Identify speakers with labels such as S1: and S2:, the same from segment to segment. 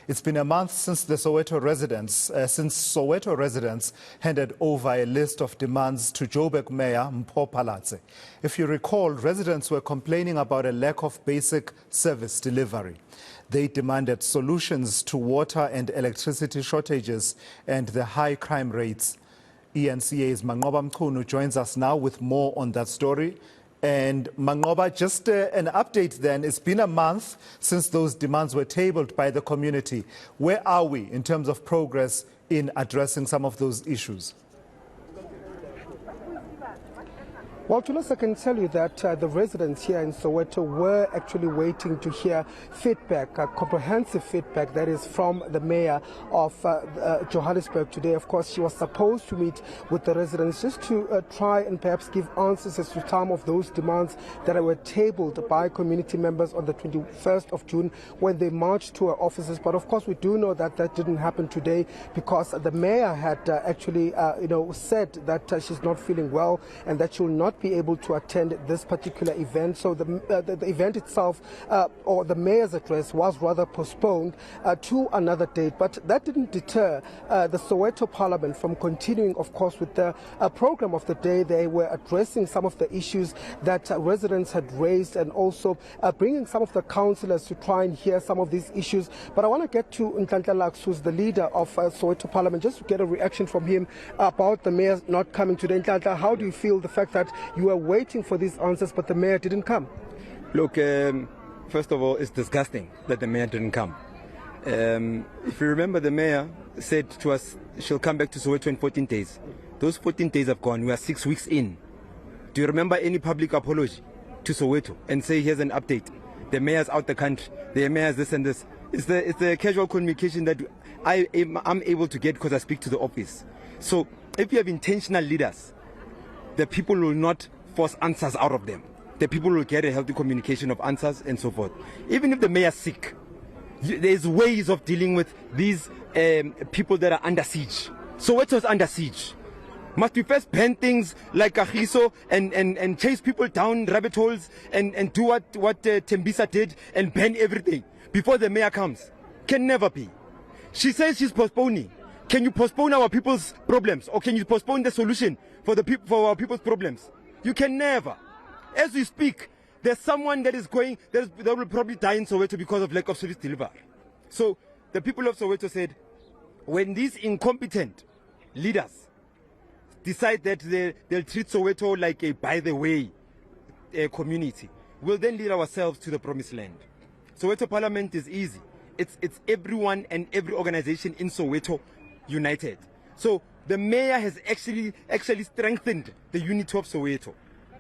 S1: It's been a month since Soweto residents handed over a list of demands to Joburg Mayor Mpho Phalatse. If you recall, residents were complaining about a lack of basic service delivery. They demanded solutions to water and electricity shortages and the high crime rates. ENCA's Mangoba Mchunu joins us now with more on that story. And Mangoba, just an update then. It's been a month since those demands were tabled by the community. Where are we in terms of progress in addressing some of those issues?
S2: Well, Tulas, I can tell you that the residents here in Soweto were actually waiting to hear feedback, comprehensive feedback, that is from the mayor of Johannesburg today. Of course, she was supposed to meet with the residents just to try and perhaps give answers as to some of those demands that were tabled by community members on the 21st of June when they marched to her offices. But of course, we do know that that didn't happen today because the mayor had actually said that she's not feeling well and that she will not be able to attend this particular event. So the event itself, or the mayor's address, was rather postponed to another date. But that didn't deter the Soweto Parliament from continuing, of course, with the program of the day. They were addressing some of the issues that residents had raised and also bringing some of the councillors to try and hear some of these issues. But I want to get to Nhlanhla Lux, who's the leader of Soweto Parliament, just to get a reaction from him about the mayor not coming today. Nhlanhla, how do you feel the fact that you were waiting for these answers but the mayor didn't come?
S3: Look, first of all, it's disgusting that the mayor didn't come. If you remember, the mayor said to us she'll come back to Soweto in 14 days. Those 14 days have gone. We are 6 weeks in. Do you remember any public apology to Soweto and say here's an update? The mayor's out the country. The mayor's this and this. It's the casual communication that I'm able to get because I speak to the office. So if you have intentional leaders, the people will not force answers out of them. The people will get a healthy communication of answers and so forth. Even if the mayor is sick, there's ways of dealing with these people that are under siege. Soweto is under siege. Must we first ban things like Kagiso and chase people down rabbit holes and do what Tembisa did and ban everything before the mayor comes? Can never be. She says she's postponing. Can you postpone our people's problems, or can you postpone the solution for our people's problems? You can never. As we speak, there's someone that will probably die in Soweto because of lack of service delivery. So the people of Soweto said, when these incompetent leaders decide that they'll treat Soweto like a by-the-way community, we'll then lead ourselves to the promised land. Soweto Parliament is easy. It's everyone and every organization in Soweto united. So the mayor has actually strengthened the unity of Soweto.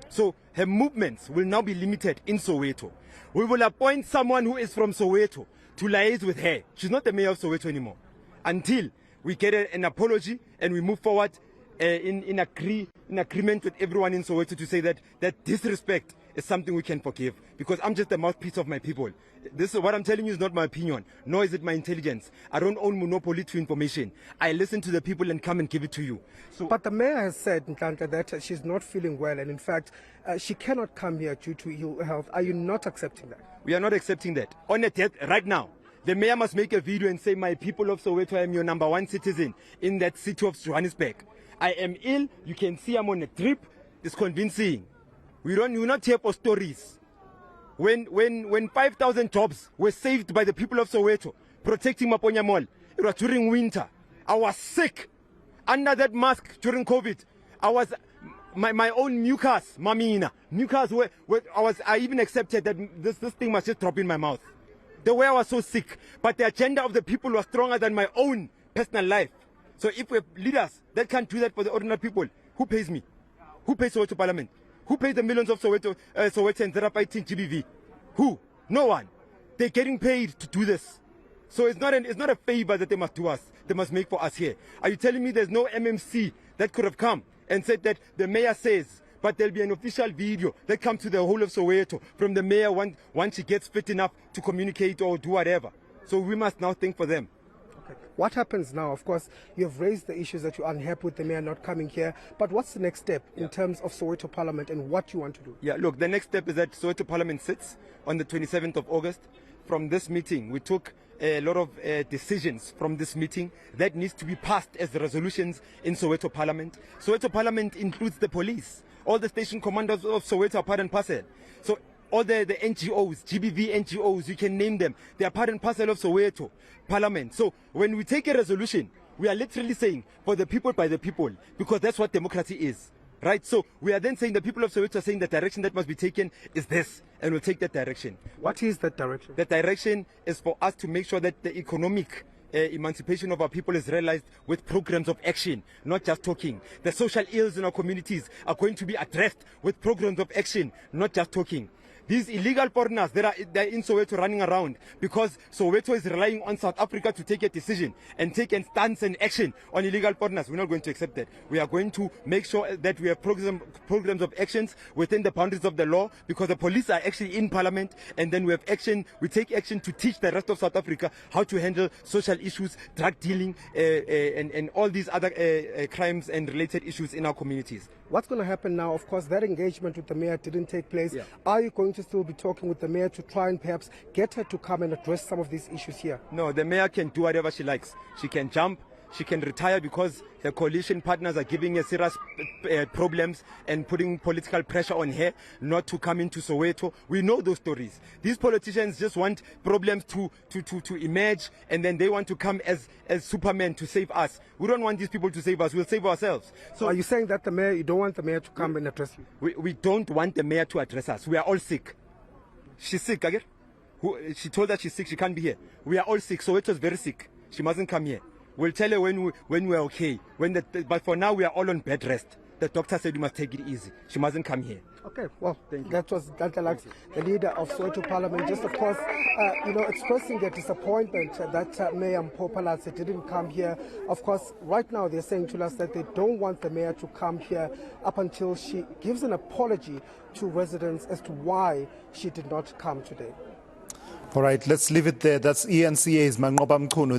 S3: So her movements will now be limited in Soweto. We will appoint someone who is from Soweto to liaise with her. She's not the mayor of Soweto anymore. Until we get an apology and we move forward in agreement with everyone in Soweto to say that disrespect is something we can forgive. Because I'm just the mouthpiece of my people. This is what I'm telling you is not my opinion, nor is it my intelligence. I don't own monopoly to information. I listen to the people and come and give it to you.
S2: But the mayor has said, Nhlanhla, that she's not feeling well, and in fact, she cannot come here due to ill health. Are you not accepting that?
S3: We are not accepting that. On a death right now, the mayor must make a video and say, my people of Soweto, I am your #1 citizen in that city of Johannesburg. I am ill. You can see I'm on a trip. It's convincing. We're not here for stories. When 5,000 jobs were saved by the people of Soweto protecting Maponya Mall, it was during winter. I was sick under that mask during COVID. I was my own mucus, mamina. Mucus I even accepted that this thing must just drop in my mouth. The way I was so sick. But the agenda of the people was stronger than my own personal life. So if we have leaders that can't do that for the ordinary people, who pays me? Who pays Soweto Parliament? Who pays the millions of Soweto that are fighting GBV? Who? No one. They're getting paid to do this. So it's not a favor that they must do us. They must make for us here. Are you telling me there's no MMC that could have come and said that the mayor says, but there'll be an official video that comes to the whole of Soweto from the mayor once she gets fit enough to communicate or do whatever. So we must now think for them.
S2: What happens now? Of course, you have raised the issues that you're unhappy with the mayor not coming here. But what's the next step in terms of Soweto Parliament and what you want to do?
S3: Yeah, look, the next step is that Soweto Parliament sits on the 27th of August. From this meeting, we took a lot of decisions from this meeting that needs to be passed as resolutions in Soweto Parliament. Soweto Parliament includes the police. All the station commanders of Soweto are part and parcel. So all the NGOs, GBV NGOs, you can name them, they are part and parcel of Soweto Parliament. So when we take a resolution, we are literally saying for the people by the people, because that's what democracy is. Right, so we are then saying the people of Soweto are saying the direction that must be taken is this, and we'll take that direction.
S2: What is that direction?
S3: The direction is for us to make sure that the economic emancipation of our people is realized with programs of action, not just talking. The social ills in our communities are going to be addressed with programs of action, not just talking. These illegal foreigners that are in Soweto running around because Soweto is relying on South Africa to take a decision and take a stance and action on illegal foreigners. We're not going to accept that. We are going to make sure that we have programs of actions within the boundaries of the law, because the police are actually in Parliament, and then we take action to teach the rest of South Africa how to handle social issues, drug dealing, and all these other crimes and related issues in our communities.
S2: What's going to happen now? Of course, that engagement with the mayor didn't take place.
S3: Yeah.
S2: Are you going to still be talking with the mayor to try and perhaps get her to come and address some of these issues here?
S3: No, the mayor can do whatever she likes. She can jump, she can retire, because her coalition partners are giving her serious problems and putting political pressure on her not to come into Soweto. We know those stories. These politicians just want problems to emerge, and then they want to come as Superman to save us. We don't want these people to save us. We'll save ourselves.
S2: So are you saying that you don't want the mayor to come and address you?
S3: We don't want the mayor to address us. We are all sick. She's sick, again. She told us she's sick. She can't be here. We are all sick. Soweto is very sick. She mustn't come here. We'll tell her when we're okay. But for now, we are all on bed rest. The doctor said we must take it easy. She mustn't come here.
S2: Okay, well,
S3: Thank you.
S2: that was Alex, the leader of Soweto Parliament, just of course, expressing their disappointment that Mayor Mpho didn't come here. Of course, right now they're saying to us that they don't want the mayor to come here up until she gives an apology to residents as to why she did not come today.
S1: All right, let's leave it there. That's ENCA's Manqoba Mchunu.